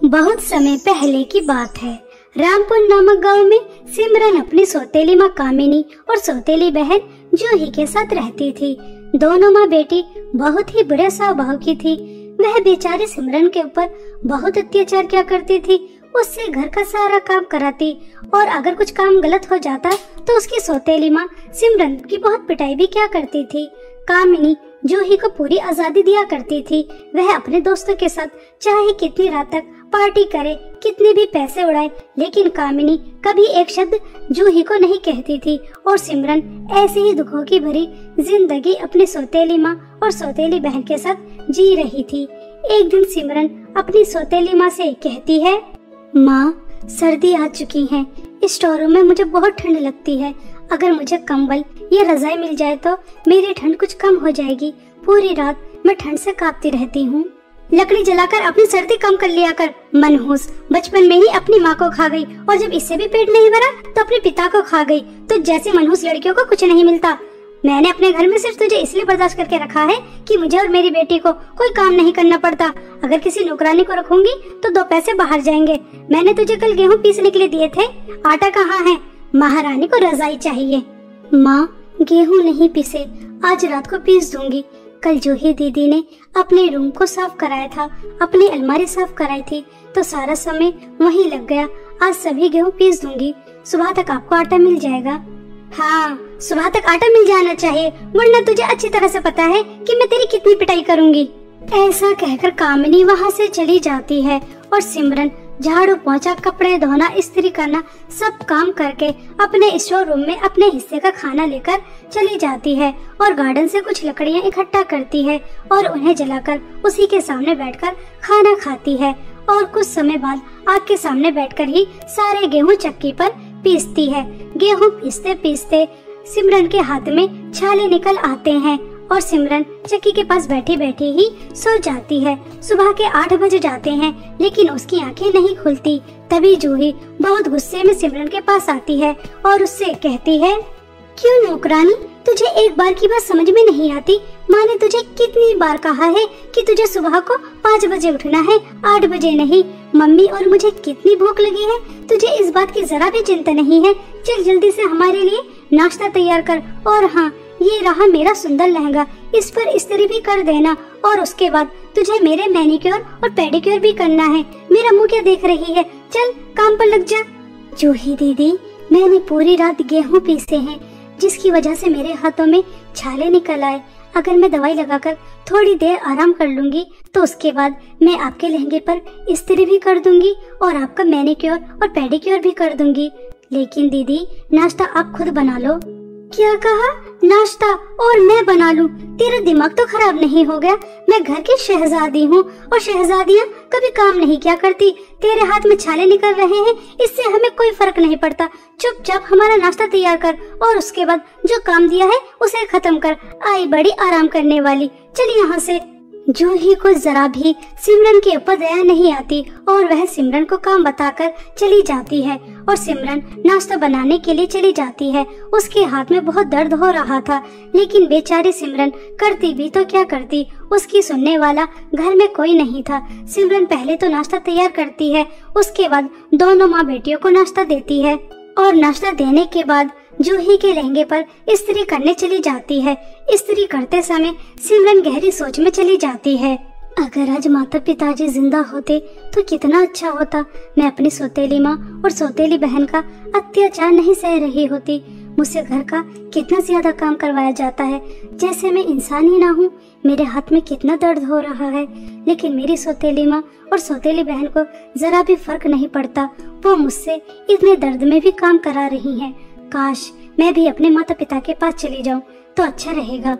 बहुत समय पहले की बात है। रामपुर नामक गांव में सिमरन अपनी सौतेली माँ कामिनी और सौतेली बहन जूही के साथ रहती थी। दोनों माँ बेटी बहुत ही बुरे स्वभाव की थी। वह बेचारी सिमरन के ऊपर बहुत अत्याचार किया करती थी। उससे घर का सारा काम कराती और अगर कुछ काम गलत हो जाता तो उसकी सौतेली माँ सिमरन की बहुत पिटाई भी किया करती थी। कामिनी जूही को पूरी आजादी दिया करती थी। वह अपने दोस्तों के साथ चाहे कितनी रात तक पार्टी करे, कितने भी पैसे उड़ाए, लेकिन कामिनी कभी एक शब्द जूही को नहीं कहती थी। और सिमरन ऐसे ही दुखों की भरी जिंदगी अपनी सौतेली माँ और सौतेली बहन के साथ जी रही थी। एक दिन सिमरन अपनी सौतेली माँ से कहती है, माँ सर्दी आ चुकी है, इस स्टोर रूम में मुझे बहुत ठंड लगती है। अगर मुझे कंबल या रजाई मिल जाए तो मेरी ठंड कुछ कम हो जाएगी। पूरी रात मैं ठंड से कांपती रहती हूँ। लकड़ी जलाकर अपनी सर्दी कम कर लिया कर। मनहूस बचपन में ही अपनी माँ को खा गई और जब इससे भी पेट नहीं भरा तो अपने पिता को खा गई। तो जैसी मनहूस लड़कियों को कुछ नहीं मिलता। मैंने अपने घर में सिर्फ तुझे इसलिए बर्दाश्त करके रखा है कि मुझे और मेरी बेटी को कोई काम नहीं करना पड़ता। अगर किसी नौकरानी को रखूंगी तो 2 पैसे बाहर जाएंगे। मैंने तुझे कल गेहूं पीसने के लिए दिए थे, आटा कहाँ है? महारानी को रजाई चाहिए। माँ गेहूं नहीं पीसे, आज रात को पीस दूंगी। कल जूही दीदी ने अपने रूम को साफ कराया था, अपनी अलमारी साफ कराई थी, तो सारा समय वहीं लग गया। आज सभी गेहूं पीस दूंगी, सुबह तक आपको आटा मिल जाएगा। हाँ, सुबह तक आटा मिल जाना चाहिए, वरना तुझे अच्छी तरह से पता है कि मैं तेरी कितनी पिटाई करूंगी। ऐसा कहकर कामिनी वहाँ से चली जाती है और सिमरन झाड़ू पोंछा, कपड़े धोना, इस्त्री करना सब काम करके अपने स्टोर रूम में अपने हिस्से का खाना लेकर चली जाती है और गार्डन से कुछ लकड़ियाँ इकट्ठा करती है और उन्हें जलाकर उसी के सामने बैठकर खाना खाती है। और कुछ समय बाद आग के सामने बैठकर ही सारे गेहूं चक्की पर पीसती है। गेहूं पीसते पीसते सिमरन के हाथ में छाले निकल आते हैं और सिमरन चक्की के पास बैठी बैठी ही सो जाती है। सुबह के 8 बज जाते हैं लेकिन उसकी आंखें नहीं खुलती। तभी जूही बहुत गुस्से में सिमरन के पास आती है और उससे कहती है, क्यों नौकरानी, तुझे एक बार की बात समझ में नहीं आती? माँ ने तुझे कितनी बार कहा है कि तुझे सुबह को 5 बजे उठना है, 8 बजे नहीं। मम्मी और मुझे कितनी भूख लगी है, तुझे इस बात की जरा भी चिंता नहीं है। चल जल्दी से हमारे लिए नाश्ता तैयार कर। और हाँ, ये रहा मेरा सुंदर लहंगा, इस पर इस्त्री भी कर देना। और उसके बाद तुझे मेरे मैनिक्योर और पेडिक्योर भी करना है। मेरा मुँह क्या देख रही है, चल काम पर लग जा। जूही दीदी, मैंने पूरी रात गेहूँ पीसे हैं, जिसकी वजह से मेरे हाथों में छाले निकल आए। अगर मैं दवाई लगाकर थोड़ी देर आराम कर लूंगी तो उसके बाद मैं आपके लहंगे पर इस्त्री भी कर दूंगी और आपका मैनिक्योर और पेडिक्योर भी कर दूंगी। लेकिन दीदी, नाश्ता आप खुद बना लो। क्या कहा? नाश्ता और मैं बना लूं? तेरा दिमाग तो खराब नहीं हो गया? मैं घर की शहजादी हूँ और शहजादियाँ कभी काम नहीं किया करती। तेरे हाथ में छाले निकल रहे हैं, इससे हमें कोई फर्क नहीं पड़ता। चुपचाप हमारा नाश्ता तैयार कर और उसके बाद जो काम दिया है उसे खत्म कर। आई बड़ी आराम करने वाली, चल यहाँ से। जूही को जरा भी सिमरन के ऊपर दया नहीं आती और वह सिमरन को काम बताकर चली जाती है और सिमरन नाश्ता बनाने के लिए चली जाती है। उसके हाथ में बहुत दर्द हो रहा था, लेकिन बेचारी सिमरन करती भी तो क्या करती, उसकी सुनने वाला घर में कोई नहीं था। सिमरन पहले तो नाश्ता तैयार करती है, उसके बाद दोनों माँ बेटियों को नाश्ता देती है और नाश्ता देने के बाद जूही के लहंगे पर इस्त्री करने चली जाती है। इस्त्री करते समय सिमरन गहरी सोच में चली जाती है। अगर आज माता पिताजी जिंदा होते तो कितना अच्छा होता। मैं अपनी सौतेली माँ और सौतेली बहन का अत्याचार नहीं सह रही होती। मुझसे घर का कितना ज्यादा काम करवाया जाता है, जैसे मैं इंसान ही ना हूँ। मेरे हाथ में कितना दर्द हो रहा है, लेकिन मेरी सौतेली माँ और सौतेली बहन को जरा भी फर्क नहीं पड़ता। वो मुझसे इतने दर्द में भी काम करा रही है। काश मैं भी अपने माता पिता के पास चली जाऊं तो अच्छा रहेगा।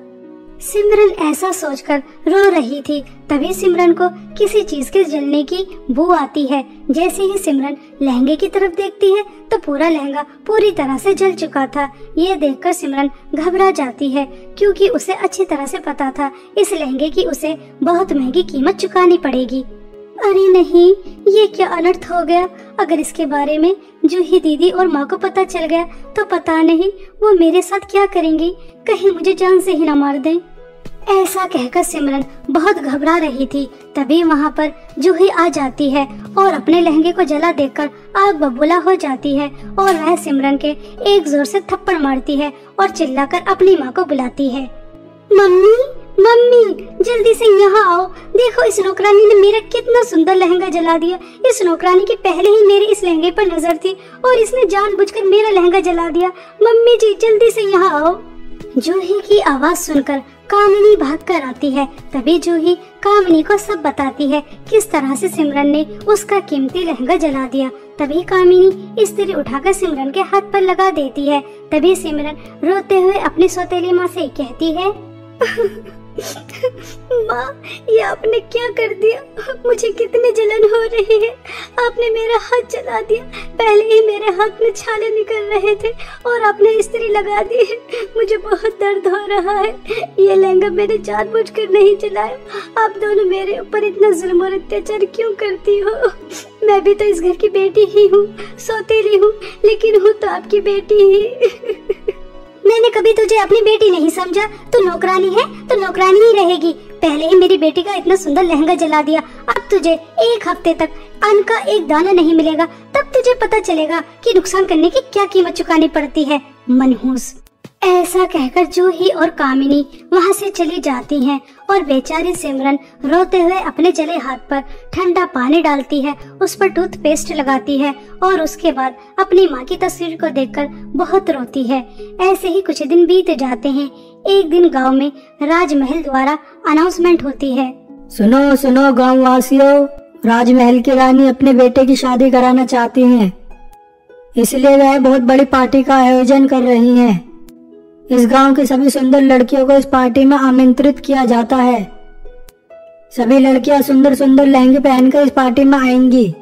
सिमरन ऐसा सोचकर रो रही थी। तभी सिमरन को किसी चीज के जलने की बू आती है। जैसे ही सिमरन लहंगे की तरफ देखती है तो पूरा लहंगा पूरी तरह से जल चुका था। ये देखकर सिमरन घबरा जाती है, क्योंकि उसे अच्छी तरह से पता था इस लहंगे की उसे बहुत महंगी कीमत चुकानी पड़ेगी। अरे नहीं, ये क्या अनर्थ हो गया। अगर इसके बारे में जूही दीदी और माँ को पता चल गया तो पता नहीं वो मेरे साथ क्या करेंगी। कहीं मुझे जान से ही न मार दें। ऐसा कहकर सिमरन बहुत घबरा रही थी। तभी वहाँ पर जूही आ जाती है और अपने लहंगे को जला देखकर आग बबूला हो जाती है और वह सिमरन के एक जोर से थप्पड़ मारती है और चिल्लाकर अपनी माँ को बुलाती है। मम्मी, मम्मी, जल्दी से यहाँ आओ। देखो, इस नौकरानी ने मेरा कितना सुंदर लहंगा जला दिया। इस नौकरानी की पहले ही मेरे इस लहंगे पर नजर थी और इसने जानबूझकर मेरा लहंगा जला दिया। मम्मी जी, जल्दी से यहाँ आओ। जूही की आवाज सुनकर कामिनी भागकर आती है। तभी जूही कामिनी को सब बताती है किस तरह से सिमरन ने उसका कीमती लहंगा जला दिया। तभी कामिनी इस्त्री उठाकर सिमरन के हाथ पर लगा देती है। तभी सिमरन रोते हुए अपनी सौतेली माँ से कहती है, माँ, ये आपने क्या कर दिया? मुझे कितनी जलन हो रही है। आपने मेरा हाथ जला दिया। पहले ही मेरे हाथ में छाले निकल रहे थे और आपने इस्त्री लगा दी है। मुझे बहुत दर्द हो रहा है। ये लहंगा मैंने जानबूझकर नहीं जलाया। आप दोनों मेरे ऊपर इतना जुल्म और अत्याचार क्यों करती हो? मैं भी तो इस घर की बेटी ही हूँ, सौतेली हूँ, लेकिन हूँ तो आपकी बेटी ही। मैंने कभी तुझे अपनी बेटी नहीं समझा। तू नौकरानी है तो नौकरानी ही रहेगी। पहले ही मेरी बेटी का इतना सुंदर लहंगा जला दिया। अब तुझे एक हफ्ते तक अन्न का एक दाना नहीं मिलेगा। तब तुझे पता चलेगा कि नुकसान करने की क्या कीमत चुकानी पड़ती है, मनहूस। ऐसा कहकर जूही और कामिनी वहाँ से चली जाती हैं और बेचारी सिमरन रोते हुए अपने जले हाथ पर ठंडा पानी डालती है, उस पर टूथपेस्ट लगाती है और उसके बाद अपनी माँ की तस्वीर को देखकर बहुत रोती है। ऐसे ही कुछ दिन बीत जाते हैं। एक दिन गांव में राजमहल द्वारा अनाउंसमेंट होती है। सुनो सुनो गाँव वासियों, राजमहल की रानी अपने बेटे की शादी कराना चाहती हैं, इसलिए वह बहुत बड़ी पार्टी का आयोजन कर रही हैं। इस गांव की सभी सुंदर लड़कियों को इस पार्टी में आमंत्रित किया जाता है। सभी लड़कियां सुंदर सुंदर लहंगे पहनकर इस पार्टी में आएंगी।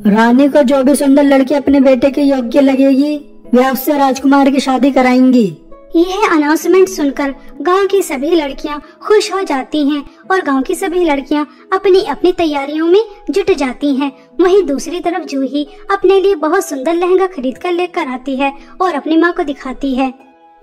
रानी को जो भी सुंदर लड़की अपने बेटे के योग्य लगेगी, वह उससे राजकुमार की शादी कराएंगी। यह अनाउंसमेंट सुनकर गांव की सभी लड़कियां खुश हो जाती हैं और गांव की सभी लड़कियां अपनी अपनी तैयारियों में जुट जाती हैं। वहीं दूसरी तरफ जूही अपने लिए बहुत सुंदर लहंगा खरीद कर लेकर आती है और अपनी माँ को दिखाती है।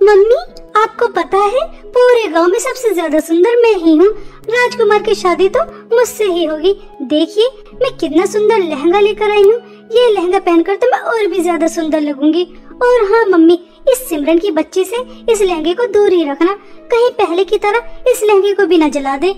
मम्मी, आपको पता है पूरे गांव में सबसे ज्यादा सुंदर मैं ही हूँ। राजकुमार की शादी तो मुझसे ही होगी। देखिए मैं कितना सुंदर लहंगा लेकर आई हूँ। ये लहंगा पहनकर तो मैं और भी ज्यादा सुंदर लगूंगी। और हाँ मम्मी, इस सिमरन की बच्ची से इस लहंगे को दूर ही रखना, कहीं पहले की तरह इस लहंगे को भी न जला दे।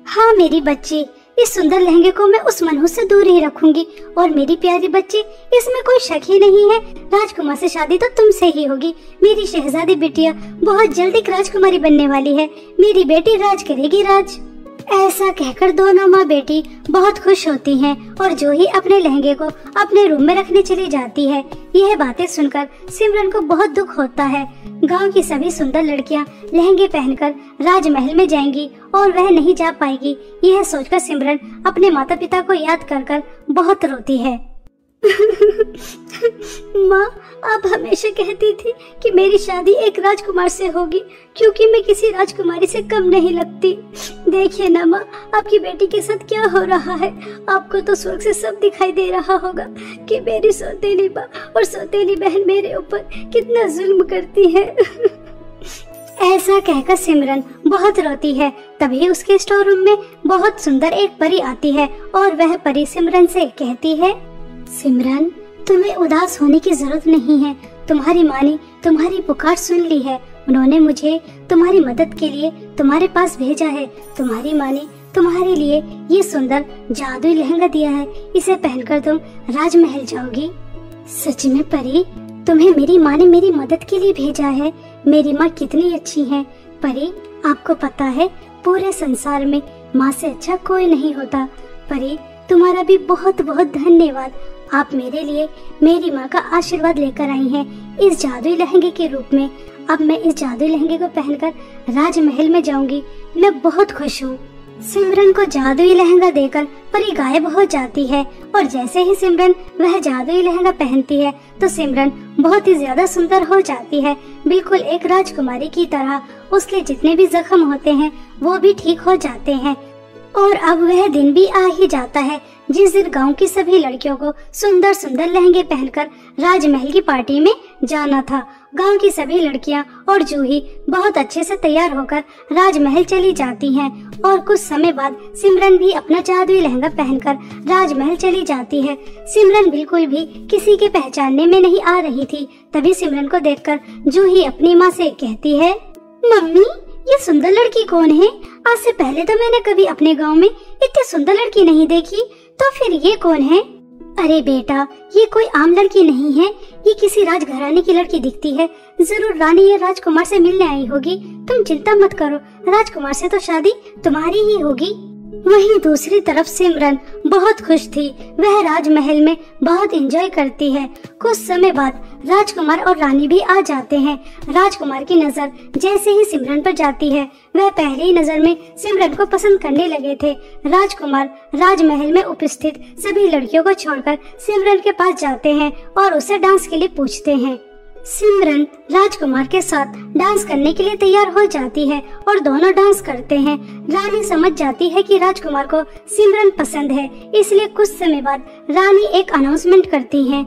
हाँ मेरी बच्ची, इस सुंदर लहंगे को मैं उस मनहूस से दूर ही रखूंगी। और मेरी प्यारी बच्ची, इसमें कोई शक ही नहीं है, राजकुमार से शादी तो तुमसे ही होगी। मेरी शहजादी बिटिया बहुत जल्द एक राजकुमारी बनने वाली है। मेरी बेटी राज करेगी, राज। ऐसा कहकर दोनों माँ बेटी बहुत खुश होती हैं और जूही अपने लहंगे को अपने रूम में रखने चली जाती है। यह बातें सुनकर सिमरन को बहुत दुख होता है। गांव की सभी सुंदर लड़कियां लहंगे पहनकर राजमहल में जाएंगी और वह नहीं जा पाएगी। यह सोचकर सिमरन अपने माता पिता को याद कर कर बहुत रोती है। माँ, आप हमेशा कहती थी कि मेरी शादी एक राजकुमार से होगी, क्योंकि मैं किसी राजकुमारी से कम नहीं लगती। देखिए ना माँ, आपकी बेटी के साथ क्या हो रहा है। आपको तो स्वर्ग से सब दिखाई दे रहा होगा कि मेरी सौतेली माँ और सौतेली बहन मेरे ऊपर कितना जुल्म करती है। ऐसा कहकर सिमरन बहुत रोती है। तभी उसके स्टोर रूम में बहुत सुंदर एक परी आती है और वह परी सिमरन से कहती है, सिमरन, तुम्हें उदास होने की जरूरत नहीं है। तुम्हारी माँ ने तुम्हारी पुकार सुन ली है। उन्होंने मुझे तुम्हारी मदद के लिए तुम्हारे पास भेजा है। तुम्हारी माँ ने तुम्हारे लिए ये सुंदर जादुई लहंगा दिया है। इसे पहनकर तुम राजमहल जाओगी। सच में परी, तुम्हें मेरी माँ ने मेरी मदद के लिए भेजा है। मेरी माँ कितनी अच्छी है। परी, आपको पता है पूरे संसार में माँ से अच्छा कोई नहीं होता। परी, तुम्हारा भी बहुत बहुत धन्यवाद। आप मेरे लिए मेरी माँ का आशीर्वाद लेकर आई हैं इस जादुई लहंगे के रूप में। अब मैं इस जादुई लहंगे को पहनकर राजमहल में जाऊंगी। मैं बहुत खुश हूँ। सिमरन को जादुई लहंगा देकर परी गायब हो जाती है और जैसे ही सिमरन वह जादुई लहंगा पहनती है तो सिमरन बहुत ही ज्यादा सुंदर हो जाती है, बिल्कुल एक राजकुमारी की तरह। उसके जितने भी जख्म होते हैं वो भी ठीक हो जाते हैं। और अब वह दिन भी आ ही जाता है जिस दिन गांव की सभी लड़कियों को सुंदर सुंदर लहंगे पहनकर राजमहल की पार्टी में जाना था। गांव की सभी लड़कियां और जूही बहुत अच्छे से तैयार होकर राजमहल चली जाती हैं और कुछ समय बाद सिमरन भी अपना जादुई लहंगा पहनकर राजमहल चली जाती है। सिमरन बिल्कुल भी किसी के पहचानने में नहीं आ रही थी। तभी सिमरन को देखकर जूही अपनी माँ से कहती है, मम्मी ये सुंदर लड़की कौन है? आज से पहले तो मैंने कभी अपने गांव में इतनी सुंदर लड़की नहीं देखी, तो फिर ये कौन है? अरे बेटा, ये कोई आम लड़की नहीं है, ये किसी राजघराने की लड़की दिखती है। जरूर रानी या राजकुमार से मिलने आई होगी। तुम चिंता मत करो, राजकुमार से तो शादी तुम्हारी ही होगी। वहीं दूसरी तरफ सिमरन बहुत खुश थी। वह राजमहल में बहुत एंजॉय करती है। कुछ समय बाद राजकुमार और रानी भी आ जाते हैं। राजकुमार की नजर जैसे ही सिमरन पर जाती है, वह पहली ही नजर में सिमरन को पसंद करने लगे थे। राजकुमार राजमहल में उपस्थित सभी लड़कियों को छोड़कर सिमरन के पास जाते हैं और उसे डांस के लिए पूछते हैं। सिमरन राजकुमार के साथ डांस करने के लिए तैयार हो जाती है और दोनों डांस करते हैं। रानी समझ जाती है कि राजकुमार को सिमरन पसंद है, इसलिए कुछ समय बाद रानी एक अनाउंसमेंट करती है,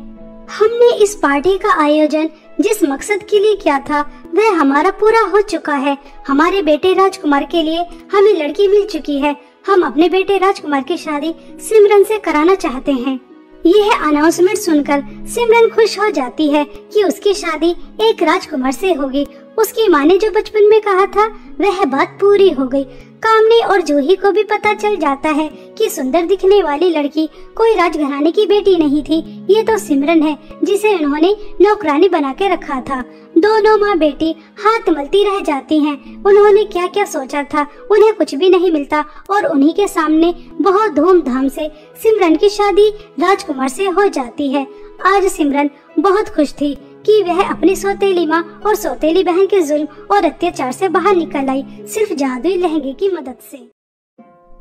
हमने इस पार्टी का आयोजन जिस मकसद के लिए किया था वह हमारा पूरा हो चुका है। हमारे बेटे राजकुमार के लिए हमें लड़की मिल चुकी है। हम अपने बेटे राजकुमार की शादी सिमरन से कराना चाहते हैं। यह अनाउंसमेंट सुनकर सिमरन खुश हो जाती है कि उसकी शादी एक राजकुमार से होगी। उसकी माँ ने जो बचपन में कहा था वह बात पूरी हो गई। कामनी और जूही को भी पता चल जाता है कि सुंदर दिखने वाली लड़की कोई राजघराने की बेटी नहीं थी, ये तो सिमरन है जिसे उन्होंने नौकरानी बना के रखा था। दोनों माँ बेटी हाथ मलती रह जाती हैं। उन्होंने क्या क्या सोचा था, उन्हें कुछ भी नहीं मिलता और उन्हीं के सामने बहुत धूमधाम से सिमरन की शादी राजकुमार से हो जाती है। आज सिमरन बहुत खुश थी कि वह अपनी सौतेली माँ और सौतेली बहन के जुल्म और अत्याचार से बाहर निकल आई, सिर्फ जादुई लहंगे की मदद से।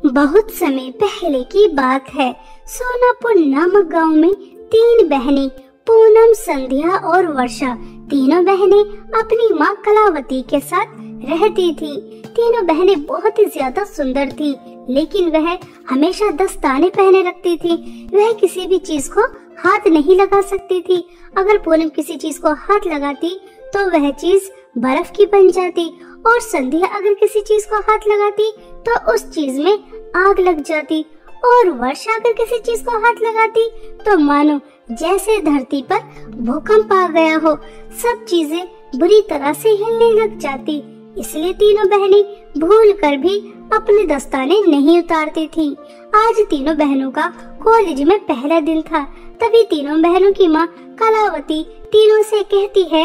बहुत समय पहले की बात है। सोनापुर नामक गांव में 3 बहनें पूनम, संध्या और वर्षा, तीनों बहनें अपनी माँ कलावती के साथ रहती थी। तीनों बहनें बहुत ही ज्यादा सुंदर थी, लेकिन वह हमेशा दस्ताने पहने रखती थी। वह किसी भी चीज को हाथ नहीं लगा सकती थी। अगर पूनम किसी चीज को हाथ लगाती तो वह चीज बर्फ की बन जाती और संध्या अगर किसी चीज को हाथ लगाती तो उस चीज में आग लग जाती और वर्षा अगर किसी चीज को हाथ लगाती तो मानो जैसे धरती पर भूकंप आ गया हो, सब चीजें बुरी तरह से हिलने लग जाती। इसलिए तीनों बहनें भूल कर भी अपने दस्ताने नहीं उतारती थी। आज तीनों बहनों का कॉलेज में पहला दिन था। तभी तीनों बहनों की माँ कलावती तीनों से कहती है,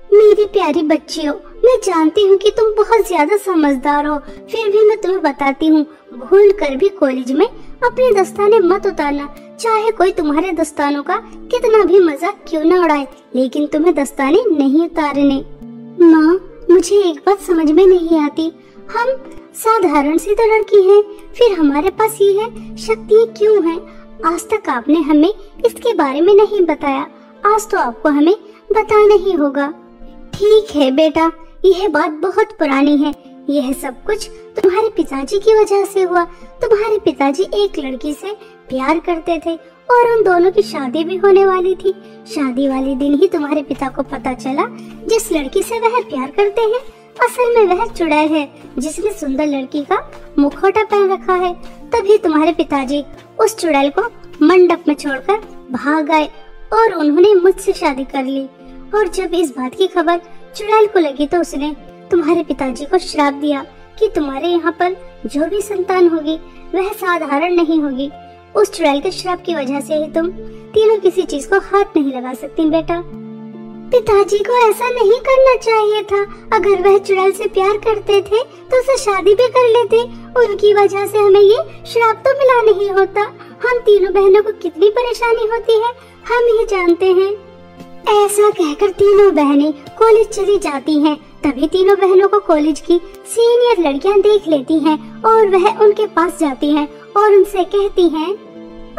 मेरी प्यारी बच्चियों, मैं जानती हूँ कि तुम बहुत ज्यादा समझदार हो, फिर भी मैं तुम्हें बताती हूँ, भूल कर भी कॉलेज में अपने दस्ताने मत उतारना। चाहे कोई तुम्हारे दस्तानों का कितना भी मजाक क्यों न उड़ाए, लेकिन तुम्हें दस्ताने नहीं उतारने। माँ, मुझे एक बात समझ में नहीं आती, हम साधारण सी तो लड़की हैं, फिर हमारे पास ये शक्तियाँ क्यों हैं? आज तक आपने हमें इसके बारे में नहीं बताया, आज तो आपको हमें बताना ही होगा। ठीक है बेटा, यह बात बहुत पुरानी है। यह सब कुछ तुम्हारे पिताजी की वजह से हुआ। तुम्हारे पिताजी एक लड़की से प्यार करते थे और उन दोनों की शादी भी होने वाली थी। शादी वाले दिन ही तुम्हारे पिता को पता चला जिस लड़की से वह प्यार करते हैं असल में वह चुड़ैल है जिसने सुंदर लड़की का मुखौटा पहन रखा है। तभी तुम्हारे पिताजी उस चुड़ैल को मंडप में छोड़कर भाग गए और उन्होंने मुझसे शादी कर ली। और जब इस बात की खबर चुड़ैल को लगी तो उसने तुम्हारे पिताजी को श्राप दिया कि तुम्हारे यहाँ पर जो भी संतान होगी वह साधारण नहीं होगी। उस चुड़ैल के श्राप की वजह से ही तुम तीनों किसी चीज को हाथ नहीं लगा सकती बेटा। पिताजी को ऐसा नहीं करना चाहिए था। अगर वह चुड़ैल से प्यार करते थे तो उसे शादी भी कर लेते। उनकी वजह से हमें ये श्राप तो मिला नहीं होता। हम तीनों बहनों को कितनी परेशानी होती है हम ही जानते हैं। ऐसा कहकर तीनों बहनें कॉलेज चली जाती हैं। तभी तीनों बहनों को कॉलेज की सीनियर लड़कियां देख लेती हैं और वह उनके पास जाती हैं और उनसे कहती हैं,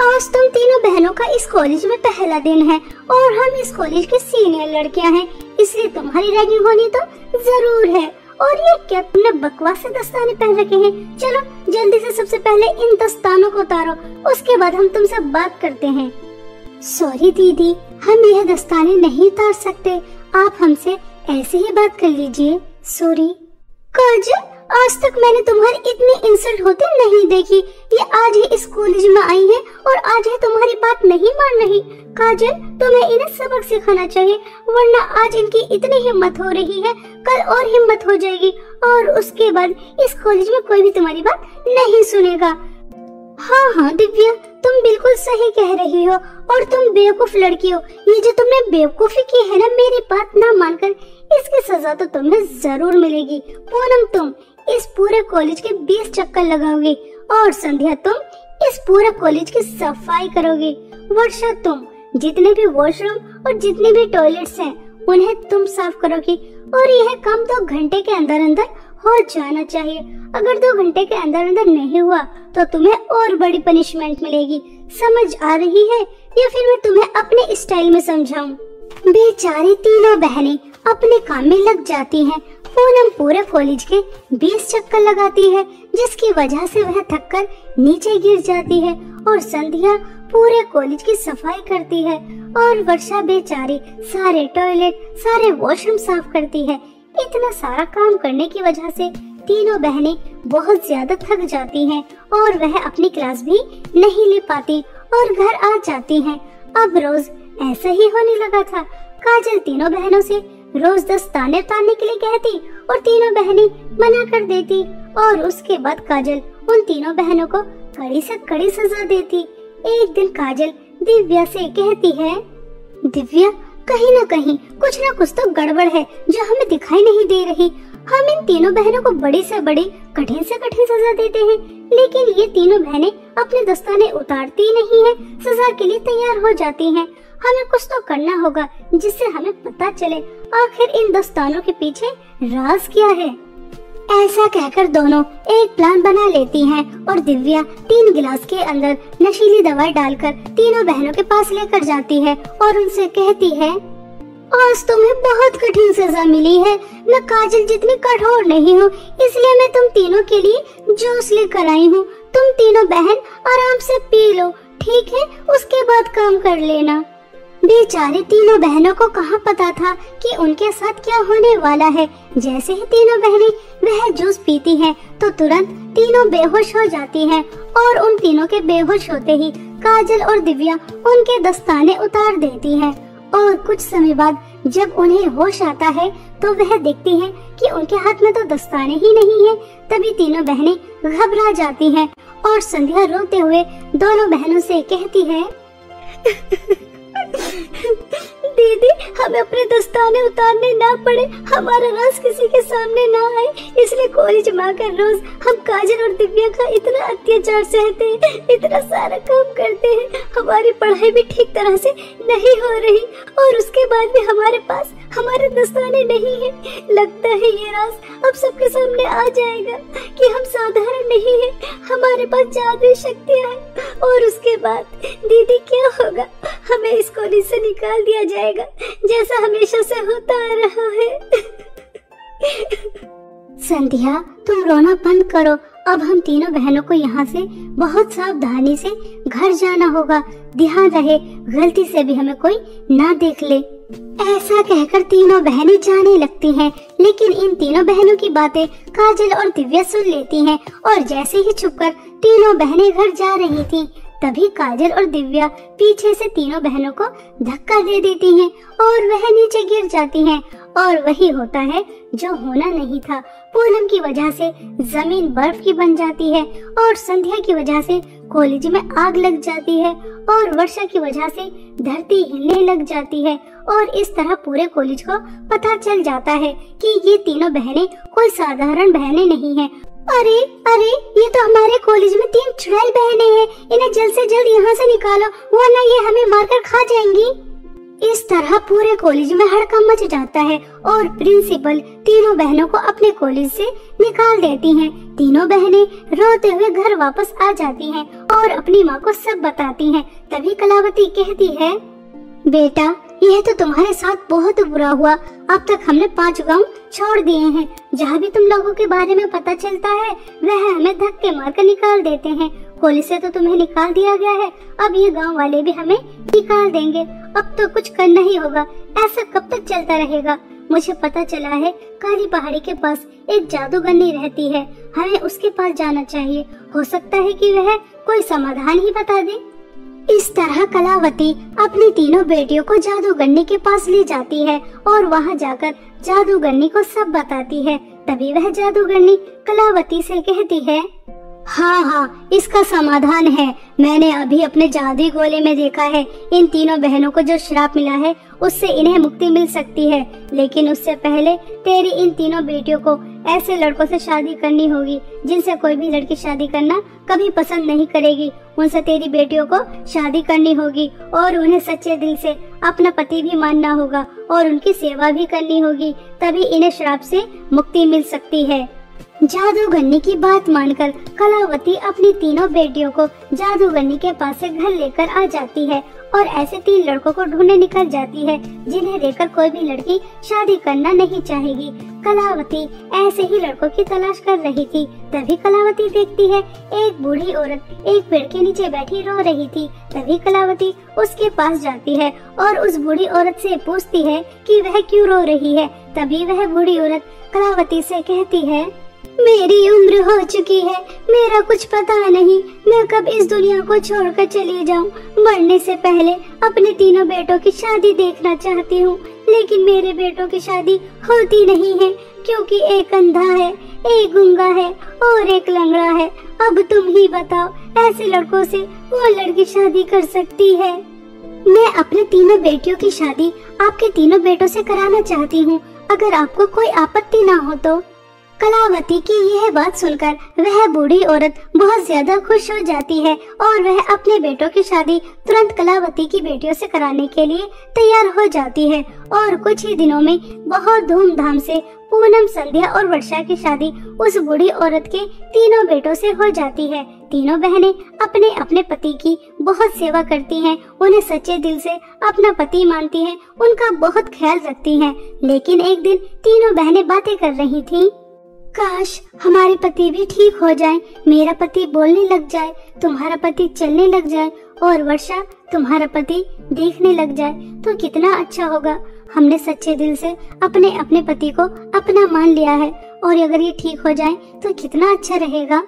आज तुम तीनों बहनों का इस कॉलेज में पहला दिन है और हम इस कॉलेज की सीनियर लड़कियां हैं, इसलिए तुम्हारी रैगिंग होनी तो जरूर है और ये क्या तुमने बकवास से दस्ताने पहन रखे हैं? चलो जल्दी से सबसे पहले इन दस्तानों को उतारो, उसके बाद हम तुमसे बात करते हैं। सॉरी दीदी, हम यह दस्ताने नहीं उतार सकते, आप हमसे ऐसे ही बात कर लीजिए। सॉरी। काजल, आज तक मैंने तुम्हारी इतनी इंसल्ट होते नहीं देखी। ये आज ही इस कॉलेज में आई है और आज ही तुम्हारी बात नहीं मान रही। काजल, तुम्हें इन्हें सबक सिखाना चाहिए, वरना आज इनकी इतनी हिम्मत हो रही है, कल और हिम्मत हो जाएगी और उसके बाद इस कॉलेज में कोई भी तुम्हारी बात नहीं सुनेगा। हाँ दिव्या, तुम बिल्कुल सही कह रही हो और तुम बेवकूफ लड़की हो। ये जो तुमने बेवकूफी की है ना मेरी बात ना मानकर, इसकी सजा तो तुम्हें जरूर मिलेगी। पूनम, तुम इस पूरे कॉलेज के 20 चक्कर लगाओगी और संध्या तुम इस पूरे कॉलेज की सफाई करोगी। वर्षा, तुम जितने भी वॉशरूम और जितने भी टॉयलेट्स हैं उन्हें तुम साफ करोगी और यह काम 2 घंटे के अंदर अंदर हो जाना चाहिए। अगर 2 घंटे के अंदर अंदर नहीं हुआ तो तुम्हें और बड़ी पनिशमेंट मिलेगी। समझ आ रही है या फिर मैं तुम्हें अपने स्टाइल में समझाऊं? बेचारी तीनों बहनें अपने काम में लग जाती हैं। पूनम पूरे कॉलेज के 20 चक्कर लगाती है, जिसकी वजह से वह थककर नीचे गिर जाती है और संध्या पूरे कॉलेज की सफाई करती है और वर्षा बेचारी सारे टॉयलेट, सारे वॉशरूम साफ करती है। इतना सारा काम करने की वजह से तीनों बहनें बहुत ज्यादा थक जाती हैं और वह अपनी क्लास भी नहीं ले पाती और घर आ जाती हैं। अब रोज ऐसा ही होने लगा था। काजल तीनों बहनों से रोज दस्ताने उतारने के लिए कहती और तीनों बहनें मना कर देती और उसके बाद काजल उन तीनों बहनों को कड़ी से कड़ी सजा देती। एक दिन काजल दिव्या से कहती है, दिव्या, कहीं ना कहीं कुछ ना कुछ तो गड़बड़ है जो हमें दिखाई नहीं दे रही। हम इन तीनों बहनों को बड़ी से बड़ी, कठिन से कठिन सजा देते हैं, लेकिन ये तीनों बहनें अपने दस्ताने उतारती नहीं हैं, सजा के लिए तैयार हो जाती हैं। हमें कुछ तो करना होगा जिससे हमें पता चले आखिर इन दस्तानों के पीछे राज क्या है। ऐसा कहकर दोनों एक प्लान बना लेती हैं और दिव्या 3 गिलास के अंदर नशीली दवाई डालकर तीनों बहनों के पास लेकर जाती है और उनसे कहती है, आज तुम्हें बहुत कठिन सजा मिली है। मैं काजल जितनी कठोर नहीं हूँ, इसलिए मैं तुम तीनों के लिए जूस लेकर आई हूँ। तुम तीनों बहन आराम से पी लो, ठीक है? उसके बाद काम कर लेना। बेचारी तीनों बहनों को कहाँ पता था कि उनके साथ क्या होने वाला है। जैसे ही तीनों बहनें वह जूस पीती हैं, तो तुरंत तीनों बेहोश हो जाती हैं और उन तीनों के बेहोश होते ही काजल और दिव्या उनके दस्ताने उतार देती हैं। और कुछ समय बाद जब उन्हें होश आता है तो वह देखती हैं कि उनके हाथ में तो दस्ताने ही नहीं है। तभी तीनों बहनें घबरा जाती हैं और संध्या रोते हुए दोनों बहनों से कहती है, दीदी, हमें अपने दस्ताने उतारने ना पड़े, हमारा राज किसी के सामने ना आए, इसलिए कॉलेज में आकर रोज हम काजल और दिव्या का इतना अत्याचार सहते हैं, इतना सारा काम करते हैं, हमारी पढ़ाई भी ठीक तरह से नहीं हो रही और उसके बाद भी हमारे पास हमारे दस्ताने नहीं है। लगता है ये राज अब सबके सामने आ जाएगा कि हम साधारण नहीं है, हमारे पास जादुई शक्तियाँ हैं और उसके बाद दीदी क्या होगा? हमें इस कॉलेज से निकाल दिया जाएगा, जैसा हमेशा से होता आ रहा है। संध्या, तुम रोना बंद करो। अब हम तीनों बहनों को यहाँ से बहुत सावधानी से घर जाना होगा। ध्यान रहे गलती से भी हमें कोई ना देख ले। ऐसा कहकर तीनों बहनें जाने लगती हैं, लेकिन इन तीनों बहनों की बातें काजल और दिव्या सुन लेती हैं और जैसे ही छुपकर तीनों बहनें घर जा रही थी, तभी काजल और दिव्या पीछे से तीनों बहनों को धक्का दे देती हैं और वह नीचे गिर जाती हैं। और वही होता है जो होना नहीं था। पूनम की वजह से जमीन बर्फ की बन जाती है और संध्या की वजह से कॉलेज में आग लग जाती है और वर्षा की वजह से धरती हिलने लग जाती है और इस तरह पूरे कॉलेज को पता चल जाता है कि ये तीनों बहनें कोई साधारण बहनें नहीं हैं। अरे अरे, ये तो हमारे कॉलेज में 3 चुड़ैल बहनें हैं, इन्हें जल्द से जल्द यहाँ से निकालो वरना ये हमें मारकर खा जाएंगी। इस तरह पूरे कॉलेज में हड़कंप मच जाता है और प्रिंसिपल तीनों बहनों को अपने कॉलेज से निकाल देती हैं। तीनों बहनें रोते हुए घर वापस आ जाती हैं और अपनी माँ को सब बताती हैं। तभी कलावती कहती है, बेटा, यह तो तुम्हारे साथ बहुत बुरा हुआ। अब तक हमने 5 गांव छोड़ दिए हैं। जहाँ भी तुम लोगों के बारे में पता चलता है वह हमें धक्के मारकर निकाल देते हैं। होली से तो तुम्हें निकाल दिया गया है, अब ये गांव वाले भी हमें निकाल देंगे। अब तो कुछ करना ही होगा। ऐसा कब तक चलता रहेगा? मुझे पता चला है काली पहाड़ी के पास एक जादूगरनी रहती है, हमें उसके पास जाना चाहिए। हो सकता है कि वह कोई समाधान ही बता दे। इस तरह कलावती अपनी तीनों बेटियों को जादूगरनी के पास ले जाती है और वहां जाकर जादूगरनी को सब बताती है। तभी वह जादूगरनी कलावती से कहती है, हाँ, इसका समाधान है। मैंने अभी अपने जादुई गोले में देखा है, इन तीनों बहनों को जो श्राप मिला है उससे इन्हें मुक्ति मिल सकती है। लेकिन उससे पहले तेरी इन तीनों बेटियों को ऐसे लड़कों से शादी करनी होगी जिनसे कोई भी लड़की शादी करना कभी पसंद नहीं करेगी। उनसे तेरी बेटियों को शादी करनी होगी और उन्हें सच्चे दिल से अपना पति भी मानना होगा और उनकी सेवा भी करनी होगी, तभी इन्हें श्राप से मुक्ति मिल सकती है। जादूगरनी की बात मानकर कलावती अपनी तीनों बेटियों को जादूगरनी के पास से घर लेकर आ जाती है और ऐसे 3 लड़कों को ढूंढने निकल जाती है जिन्हें देखकर कोई भी लड़की शादी करना नहीं चाहेगी। कलावती ऐसे ही लड़कों की तलाश कर रही थी। तभी कलावती देखती है एक बूढ़ी औरत एक पेड़ के नीचे बैठी रो रही थी। तभी कलावती उसके पास जाती है और उस बूढ़ी औरत से पूछती है कि वह क्यों रो रही है। तभी वह बूढ़ी औरत कलावती से कहती है, मेरी उम्र हो चुकी है, मेरा कुछ पता नहीं मैं कब इस दुनिया को छोड़कर चली जाऊं। मरने से पहले अपने तीनों बेटों की शादी देखना चाहती हूँ, लेकिन मेरे बेटों की शादी होती नहीं है क्योंकि एक अंधा है, एक गूंगा है और एक लंगड़ा है। अब तुम ही बताओ, ऐसे लड़कों से वो लड़की शादी कर सकती है? मैं अपने तीनों बेटियों की शादी आपके तीनों बेटों से कराना चाहती हूँ, अगर आपको कोई आपत्ति ना हो तो। कलावती की यह बात सुनकर वह बूढ़ी औरत बहुत ज्यादा खुश हो जाती है और वह अपने बेटों की शादी तुरंत कलावती की बेटियों से कराने के लिए तैयार हो जाती है। और कुछ ही दिनों में बहुत धूमधाम से पूनम, संध्या और वर्षा की शादी उस बूढ़ी औरत के तीनों बेटों से हो जाती है। तीनों बहनें अपने अपने पति की बहुत सेवा करती हैं, उन्हें सच्चे दिल से अपना पति मानती हैं, उनका बहुत ख्याल रखती हैं। लेकिन एक दिन तीनों बहनें बातें कर रही थीं। काश हमारे पति भी ठीक हो जाएं, मेरा पति बोलने लग जाए, तुम्हारा पति चलने लग जाए और वर्षा तुम्हारा पति देखने लग जाए तो कितना अच्छा होगा। हमने सच्चे दिल से अपने अपने पति को अपना मान लिया है और अगर ये ठीक हो जाए तो कितना अच्छा रहेगा।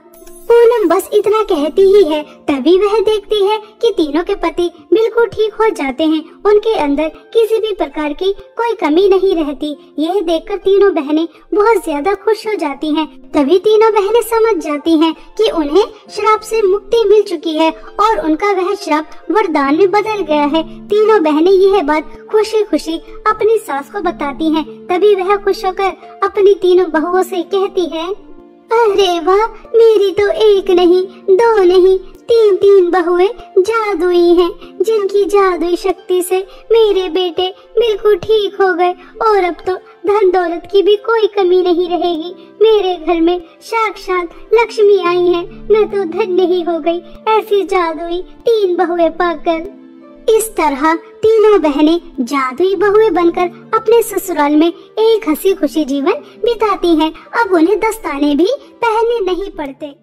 पूनम बस इतना कहती ही है, तभी वह देखती है कि तीनों के पति बिल्कुल ठीक हो जाते हैं, उनके अंदर किसी भी प्रकार की कोई कमी नहीं रहती। यह देखकर तीनों बहनें बहुत ज्यादा खुश हो जाती हैं। तभी तीनों बहनें समझ जाती हैं कि उन्हें श्राप से मुक्ति मिल चुकी है और उनका वह श्राप वरदान में बदल गया है। तीनों बहनें यह बात खुशी खुशी अपनी सास को बताती हैं। तभी वह खुश होकर अपनी तीनों बहुओं से कहती है, अरे वाह, मेरी तो एक नहीं, 2 नहीं, 3 बहुएं जादुई हैं, जिनकी जादुई शक्ति से मेरे बेटे बिल्कुल ठीक हो गए और अब तो धन दौलत की भी कोई कमी नहीं रहेगी। मेरे घर में साक्षात लक्ष्मी आई है, मैं तो धन्य ही हो गई ऐसी जादुई 3 बहुएं पाकर। इस तरह तीनों बहनें जादुई बहुएं बनकर अपने ससुराल में एक हंसी खुशी जीवन बिताती हैं। अब उन्हें दस्ताने भी पहनने नहीं पड़ते।